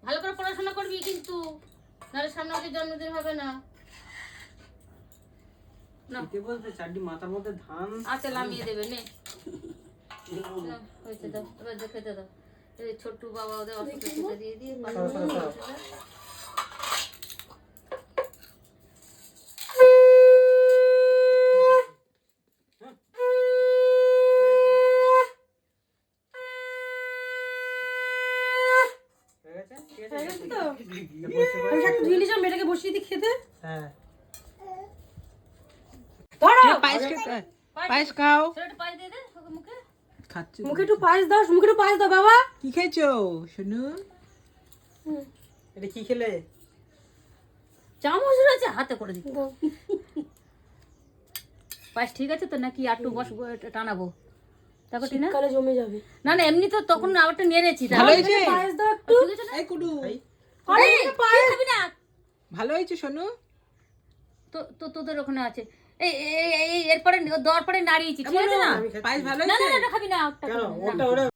ভালো করে পড়াশোনা করবি কিন্তু, নাহলে সামনে ওদের জন্মদিন হবে না। চারটি মাথার মধ্যে ধান আচ্ছা নামিয়ে দেবে নে। হয়েছে দাও, এবার খেতে দাও। এই ছোট্টু বাবা ওদের অসুখে খেতে দিয়ে দিয়ে মেয়েটাকে বসিয়ে দিই খেতে। হ্যাঁ পায়েস খাও। পায়ে দিয়ে দে মুখে। খাচ্ছি। মুখে একটু পায়েস দাও, মুখে একটু পায়েস দাও বাবা। কি খেয়েছো সোনু? এটা কি খেলে? চামচ রয়েছে হাতে করে দিই। পায়েস ঠিক আছে তো নাকি একটু টানাবো? দেখো টিনা, কালে জমে যাবে। না না এমনি তো তখন আবারটা নেড়েছি। ভালো হয়েছে? পায়েস দাও একটু। এই কুডু আরে পায়েস খাবি না ভালো হয়েছে সোনু? তো তোদের ওখানে আছে। এই এই এরপরে দেওয়ার পরে নাড়িয়েছি, ঠিক আছে না? পায়েস ভালো না হয়েছে? না না খাবি না। কেন ওটা ওটা